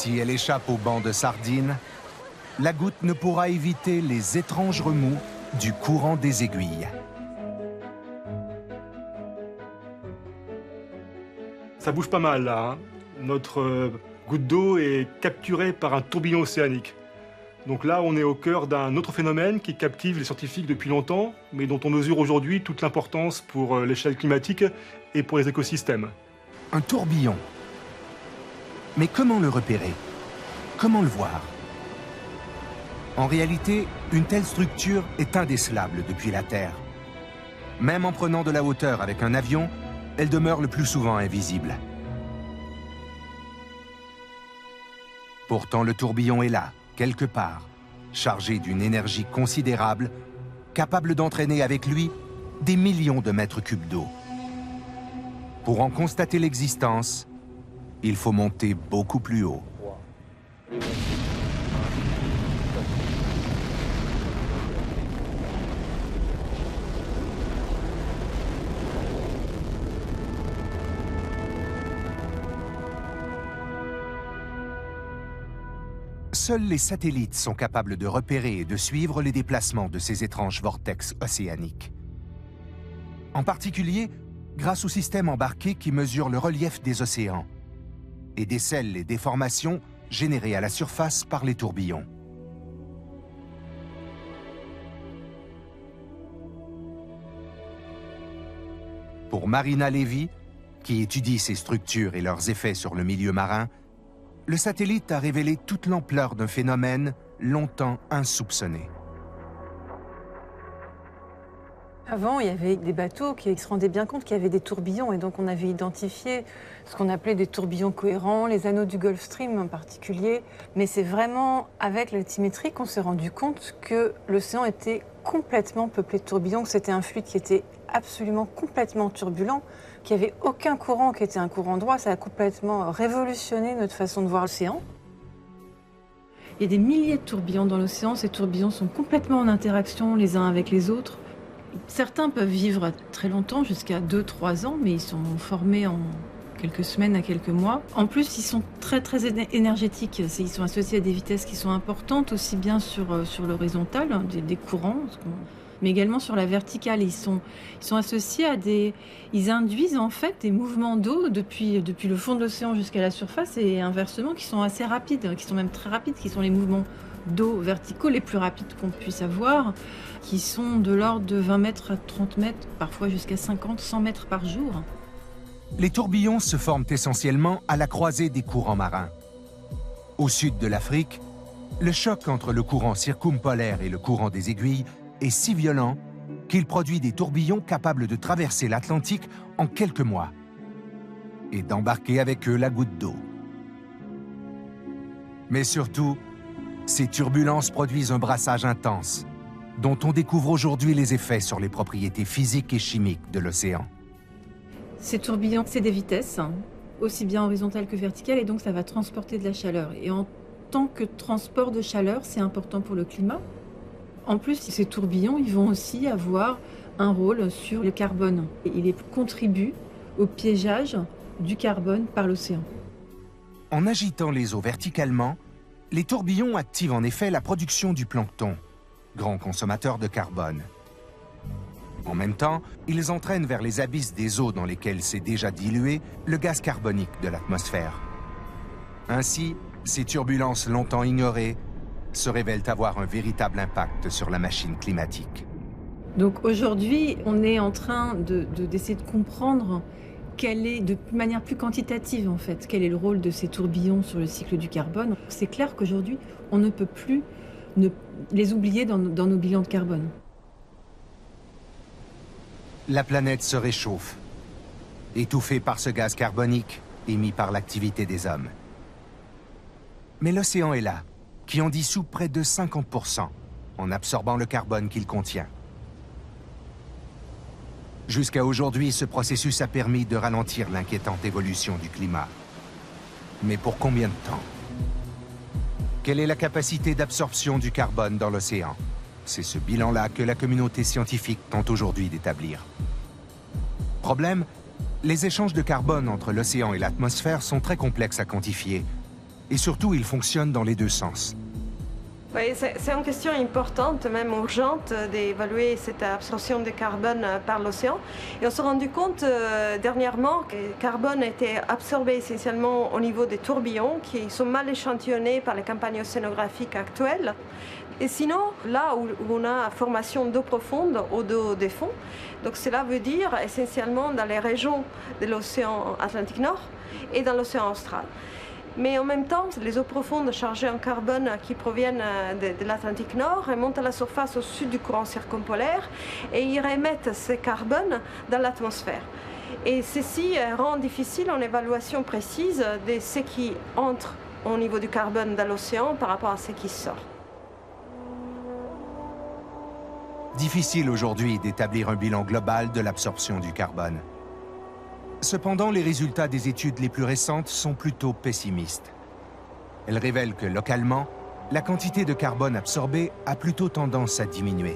Si elle échappe au banc de sardines, la goutte ne pourra éviter les étranges remous du courant des aiguilles. Ça bouge pas mal là, hein. Notre goutte d'eau est capturée par un tourbillon océanique. Donc là, on est au cœur d'un autre phénomène qui captive les scientifiques depuis longtemps, mais dont on mesure aujourd'hui toute l'importance pour l'échelle climatique et pour les écosystèmes. Un tourbillon. Mais comment le repérer? Comment le voir? En réalité, une telle structure est indécelable depuis la Terre. Même en prenant de la hauteur avec un avion, elle demeure le plus souvent invisible. Pourtant, le tourbillon est là, quelque part, chargé d'une énergie considérable, capable d'entraîner avec lui des millions de mètres cubes d'eau. Pour en constater l'existence, il faut monter beaucoup plus haut. Seuls les satellites sont capables de repérer et de suivre les déplacements de ces étranges vortex océaniques. En particulier, grâce au système embarqué qui mesure le relief des océans et décèle les déformations générées à la surface par les tourbillons. Pour Marina Levy, qui étudie ces structures et leurs effets sur le milieu marin, le satellite a révélé toute l'ampleur d'un phénomène longtemps insoupçonné. Avant, il y avait des bateaux qui se rendaient bien compte qu'il y avait des tourbillons et donc on avait identifié ce qu'on appelait des tourbillons cohérents, les anneaux du Gulf Stream en particulier. Mais c'est vraiment avec l'altimétrie qu'on s'est rendu compte que l'océan était complètement peuplé de tourbillons, que c'était un fluide qui était absolument complètement turbulent, qu'il n'y avait aucun courant qui était un courant droit. Ça a complètement révolutionné notre façon de voir l'océan. Il y a des milliers de tourbillons dans l'océan. Ces tourbillons sont complètement en interaction les uns avec les autres. Certains peuvent vivre très longtemps, jusqu'à 2-3 ans, mais ils sont formés en quelques semaines à quelques mois. En plus, ils sont très énergétiques. Ils sont associés à des vitesses qui sont importantes, aussi bien sur l'horizontale, des courants, mais également sur la verticale. Ils sont associés à ils induisent en fait des mouvements d'eau depuis le fond de l'océan jusqu'à la surface et inversement qui sont assez rapides, qui sont même très rapides, qui sont les mouvements d'eau verticaux les plus rapides qu'on puisse avoir, qui sont de l'ordre de 20 mètres à 30 mètres, parfois jusqu'à 50, 100 mètres par jour. Les tourbillons se forment essentiellement à la croisée des courants marins. Au sud de l'Afrique, le choc entre le courant circumpolaire et le courant des aiguilles est si violent qu'il produit des tourbillons capables de traverser l'Atlantique en quelques mois et d'embarquer avec eux la goutte d'eau. Mais surtout, ces turbulences produisent un brassage intense, dont on découvre aujourd'hui les effets sur les propriétés physiques et chimiques de l'océan. Ces tourbillons, c'est des vitesses, aussi bien horizontales que verticales, et donc ça va transporter de la chaleur. Et en tant que transport de chaleur, c'est important pour le climat. En plus, ces tourbillons, ils vont aussi avoir un rôle sur le carbone. Et ils contribuent au piégeage du carbone par l'océan. En agitant les eaux verticalement, les tourbillons activent en effet la production du plancton, grand consommateur de carbone. En même temps, ils entraînent vers les abysses des eaux dans lesquelles s'est déjà dilué le gaz carbonique de l'atmosphère. Ainsi, ces turbulences longtemps ignorées se révèlent avoir un véritable impact sur la machine climatique. Donc aujourd'hui, on est en train d'essayer de comprendre quel est, de manière plus quantitative en fait, quel est le rôle de ces tourbillons sur le cycle du carbone. C'est clair qu'aujourd'hui, on ne peut plus les oublier dans nos bilans de carbone. La planète se réchauffe, étouffée par ce gaz carbonique émis par l'activité des hommes. Mais l'océan est là, qui en dissout près de 50% en absorbant le carbone qu'il contient. Jusqu'à aujourd'hui, ce processus a permis de ralentir l'inquiétante évolution du climat. Mais pour combien de temps? Quelle est la capacité d'absorption du carbone dans l'océan? C'est ce bilan-là que la communauté scientifique tente aujourd'hui d'établir. Problème, les échanges de carbone entre l'océan et l'atmosphère sont très complexes à quantifier Et surtout, il fonctionne dans les deux sens. Oui, c'est une question importante, même urgente, d'évaluer cette absorption de carbone par l'océan. Et on s'est rendu compte dernièrement que le carbone a été absorbé essentiellement au niveau des tourbillons qui sont mal échantillonnés par les campagnes océanographiques actuelles. Et sinon, là où on a formation d'eau profonde au dos des fonds, donc cela veut dire essentiellement dans les régions de l'océan Atlantique Nord et dans l'océan Austral. Mais en même temps, les eaux profondes chargées en carbone qui proviennent de l'Atlantique Nord remontent à la surface au sud du courant circumpolaire et ils remettent ce carbone dans l'atmosphère. Et ceci rend difficile une évaluation précise de ce qui entre au niveau du carbone dans l'océan par rapport à ce qui sort. Difficile aujourd'hui d'établir un bilan global de l'absorption du carbone. Cependant, les résultats des études les plus récentes sont plutôt pessimistes. Elles révèlent que localement, la quantité de carbone absorbée a plutôt tendance à diminuer.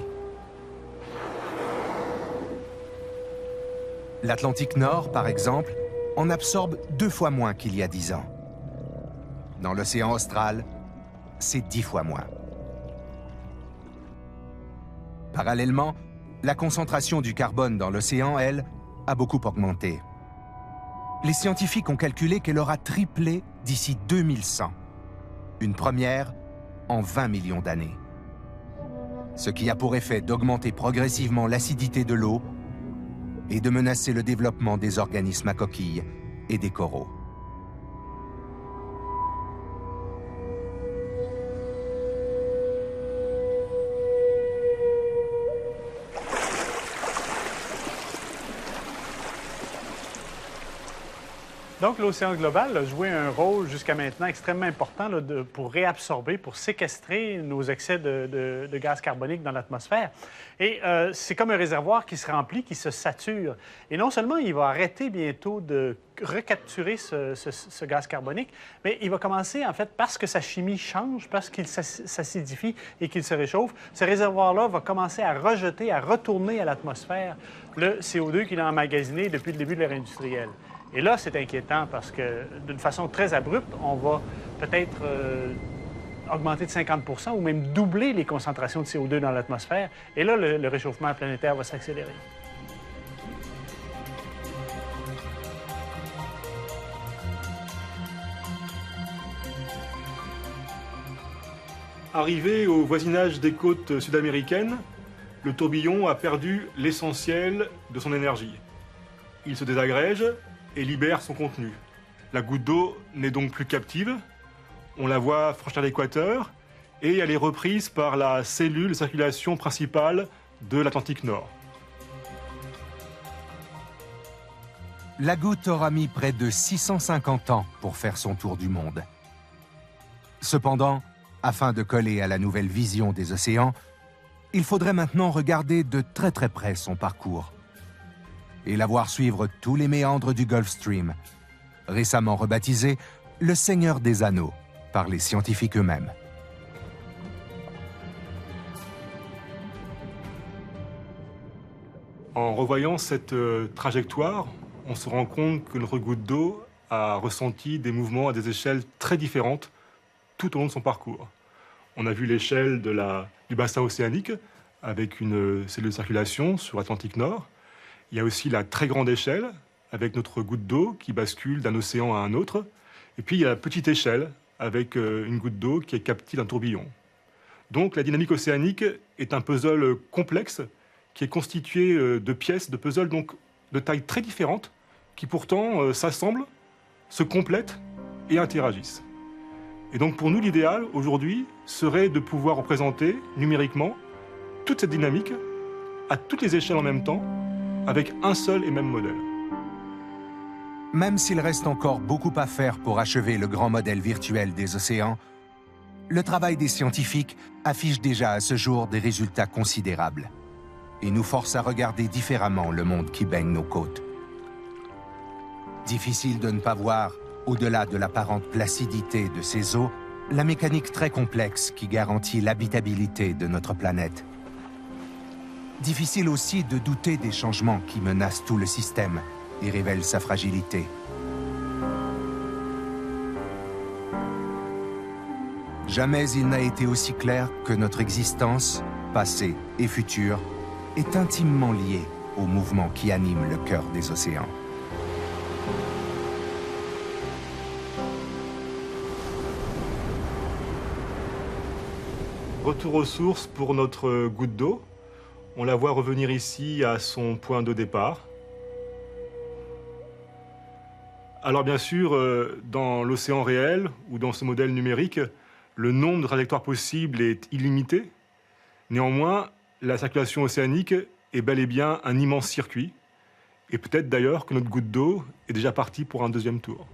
L'Atlantique Nord, par exemple, en absorbe 2 fois moins qu'il y a 10 ans. Dans l'océan austral, c'est 10 fois moins. Parallèlement, la concentration du carbone dans l'océan, elle, a beaucoup augmenté. Les scientifiques ont calculé qu'elle aura triplé d'ici 2100. Une première en 20 millions d'années. Ce qui a pour effet d'augmenter progressivement l'acidité de l'eau et de menacer le développement des organismes à coquilles et des coraux. Donc, l'océan global a joué un rôle jusqu'à maintenant extrêmement important là, pour réabsorber, pour séquestrer nos excès de gaz carbonique dans l'atmosphère. Et c'est comme un réservoir qui se remplit, qui se sature. Et non seulement il va arrêter bientôt de recapturer ce gaz carbonique, mais il va commencer, en fait, parce que sa chimie change, parce qu'il s'acidifie et qu'il se réchauffe, ce réservoir-là va commencer à rejeter, à retourner à l'atmosphère le CO2 qu'il a emmagasiné depuis le début de l'ère industrielle. Et là, c'est inquiétant parce que, d'une façon très abrupte, on va peut-être augmenter de 50 % ou même doubler les concentrations de CO2 dans l'atmosphère. Et là, le réchauffement planétaire va s'accélérer. Arrivé au voisinage des côtes sud-américaines, le tourbillon a perdu l'essentiel de son énergie. Il se désagrège et libère son contenu. La goutte d'eau n'est donc plus captive, on la voit franchir l'équateur et elle est reprise par la cellule de circulation principale de l'Atlantique Nord. La goutte aura mis près de 650 ans pour faire son tour du monde. Cependant, afin de coller à la nouvelle vision des océans, il faudrait maintenant regarder de très près son parcours et la voir suivre tous les méandres du Gulf Stream, récemment rebaptisé le Seigneur des Anneaux par les scientifiques eux-mêmes. En revoyant cette trajectoire, on se rend compte que notre goutte d'eau a ressenti des mouvements à des échelles très différentes tout au long de son parcours. On a vu l'échelle du bassin océanique avec une cellule de circulation sur l'Atlantique Nord. Il y a aussi la très grande échelle, avec notre goutte d'eau qui bascule d'un océan à un autre. Et puis il y a la petite échelle, avec une goutte d'eau qui est captive d'un tourbillon. Donc la dynamique océanique est un puzzle complexe qui est constitué de pièces de puzzle donc de tailles très différentes, qui pourtant s'assemblent, se complètent et interagissent. Et donc pour nous, l'idéal aujourd'hui serait de pouvoir représenter numériquement toute cette dynamique à toutes les échelles en même temps, avec un seul et même modèle. Même s'il reste encore beaucoup à faire pour achever le grand modèle virtuel des océans, le travail des scientifiques affiche déjà à ce jour des résultats considérables et nous force à regarder différemment le monde qui baigne nos côtes. Difficile de ne pas voir, au-delà de l'apparente placidité de ces eaux, la mécanique très complexe qui garantit l'habitabilité de notre planète. Difficile aussi de douter des changements qui menacent tout le système et révèlent sa fragilité. Jamais il n'a été aussi clair que notre existence, passée et future, est intimement liée au mouvement qui anime le cœur des océans. Retour aux sources pour notre goutte d'eau. On la voit revenir ici à son point de départ. Alors bien sûr, dans l'océan réel ou dans ce modèle numérique, le nombre de trajectoires possibles est illimité. Néanmoins, la circulation océanique est bel et bien un immense circuit. Et peut-être d'ailleurs que notre goutte d'eau est déjà partie pour un deuxième tour.